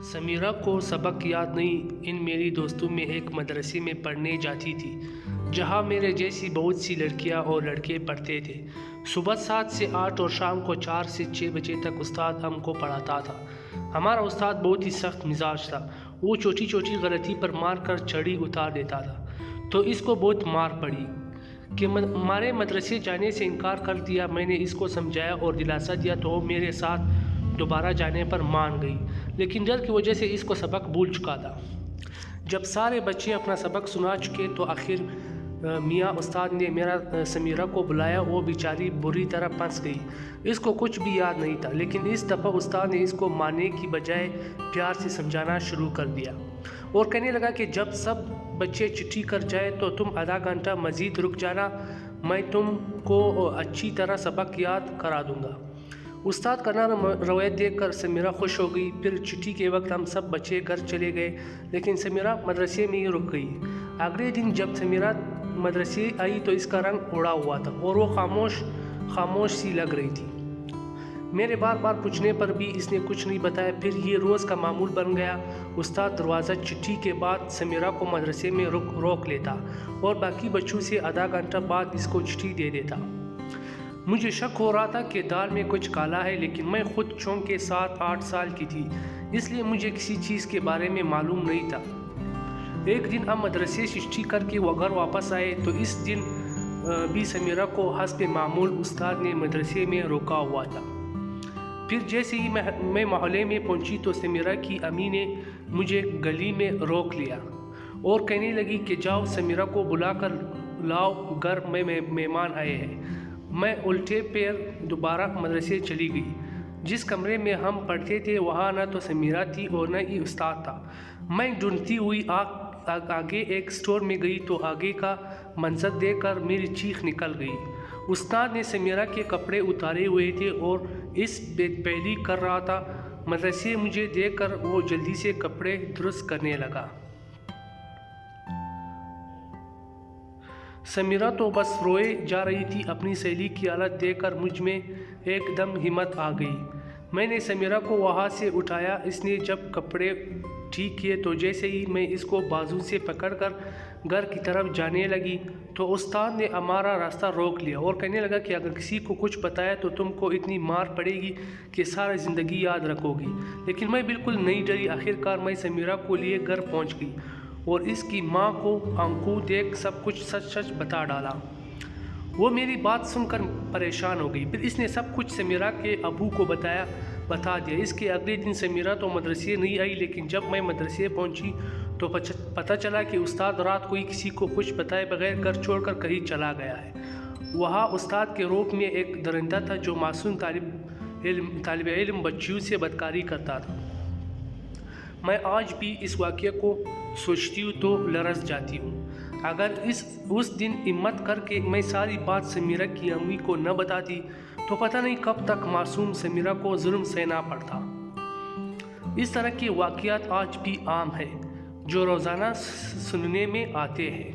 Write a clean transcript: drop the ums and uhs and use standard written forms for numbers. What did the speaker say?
سمیرہ کو سبق یاد نہیں، ان میری دوستوں میں ایک مدرسے میں پڑھنے جاتی تھی جہاں میرے جیسی بہت سی لڑکیاں اور لڑکے پڑھتے تھے۔ صبح 7 سے 8 اور شام کو 4 سے 6 بجے تک استاد ہم کو پڑھاتا تھا۔ ہمارا استاد بہت ہی سخت مزاج تھا، وہ چھوٹی چھوٹی غلطی پر مار کر چھڑی اتار دیتا تھا، تو اس کو بہت مار پڑی کہ ہمارے مدرسے جانے سے انکار کر دیا۔ میں نے اس کو سمجھایا اور دلاسا دیا تو وہ میرے ساتھ دوبارہ جانے پر مان گئی، لیکن ڈر کی وجہ سے اس کو سبق بھول چکا تھا۔ جب سارے بچے اپنا سبق سنا چکے تو آخر میاں استاد نے سمیرہ کو بلایا۔ وہ بیچاری بری طرح پھنس گئی، اس کو کچھ بھی یاد نہیں تھا، لیکن اس دفعہ استاد نے اس کو مارنے کی بجائے پیار سے سمجھانا شروع کر دیا اور کہنے لگا کہ جب سب بچے چھٹی کر جائے تو تم آدھا گھنٹہ مزید رک جانا، میں تم کو اچھی طرح سبق یاد کرا دوں گا۔ استاد کا نرم رویہ دیکھ کر سمیرہ خوش ہو گئی۔ پھر چھٹی کے وقت ہم سب بچے گھر چلے گئے، لیکن سمیرہ مدرسے میں ہی رک گئی۔ اگلے دن جب سمیرہ مدرسے آئی تو اس کا رنگ اڑا ہوا تھا اور وہ خاموش سی لگ رہی تھی۔ میرے بار بار پوچھنے پر بھی اس نے کچھ نہیں بتایا۔ پھر یہ روز کا معمول بن گیا، استاد دروازہ چھٹی کے بعد سمیرہ کو مدرسے میں روک لیتا اور باقی بچوں سے آدھا گھنٹہ بعد اس کو چھٹی دے دیتا۔ مجھے شک ہو رہا تھا کہ دال میں کچھ کالا ہے، لیکن میں خود چونکہ 7-8 سال کی تھی، اس لیے مجھے کسی چیز کے بارے میں معلوم نہیں تھا۔ ایک دن ہم مدرسے سے چھٹی کر کے وہ گھر واپس آئے تو اس دن بھی سمیرہ کو حسب معمول استاد نے مدرسے میں روکا ہوا تھا۔ پھر جیسے ہی میں محلے میں پہنچی تو سمیرہ کی امی نے مجھے گلی میں روک لیا اور کہنے لگی کہ جاؤ سمیرہ کو بلا کر لاؤ، گھر میں مہمان آئے ہیں۔ میں الٹے پیر دوبارہ مدرسے چلی گئی۔ جس کمرے میں ہم پڑھتے تھے وہاں نہ تو سمیرہ تھی اور نہ ہی استاد تھا۔ میں ڈھونڈتی ہوئی آگے ایک سٹور میں گئی تو آگے کا منظر دیکھ کر میری چیخ نکل گئی۔ استاد نے سمیرہ کے کپڑے اتارے ہوئے تھے اور اس پہلی کر رہا تھا۔ مدرسے مجھے دیکھ کر وہ جلدی سے کپڑے درست کرنے لگا۔ سمیرہ تو بس روئے جا رہی تھی۔ اپنی سہیلی کی حالت دیکھ کر مجھ میں ایک دم ہمت آ گئی۔ میں نے سمیرہ کو وہاں سے اٹھایا۔ اس نے جب کپڑے ٹھیک کیے تو جیسے ہی میں اس کو بازو سے پکڑ کر گھر کی طرف جانے لگی تو استاد نے ہمارا راستہ روک لیا اور کہنے لگا کہ اگر کسی کو کچھ بتایا تو تم کو اتنی مار پڑے گی کہ ساری زندگی یاد رکھو گی۔ لیکن میں بالکل نہیں ڈری۔ آخرکار میں سمیرہ کو لیے گھر پہنچ گئی اور اس کی ماں کو آنکھوں دیکھ سب کچھ سچ بتا ڈالا۔ وہ میری بات سن کر پریشان ہو گئی۔ پھر اس نے سب کچھ سمیرہ کے ابو کو بتا دیا۔ اس کے اگلے دن سمیرہ تو مدرسے نہیں آئی، لیکن جب میں مدرسے پہنچی تو پتہ چلا کہ استاد رات کو ہی کسی کو کچھ بتائے بغیر گھر چھوڑ کر کہیں چلا گیا ہے۔ وہاں استاد کے روپ میں ایک درندہ تھا جو معصوم طالب علم بچیوں سے بدکاری کرتا تھا۔ میں آج بھی اس واقعے کو سوچتی ہوں تو لرز جاتی ہوں۔ اگر اس دن ہمت کر کے میں ساری بات سمیرہ کی امی کو نہ بتاتی تو پتہ نہیں کب تک معصوم سمیرہ کو ظلم سہنا پڑتا۔ اس طرح کے واقعات آج بھی عام ہیں جو روزانہ سننے میں آتے ہیں۔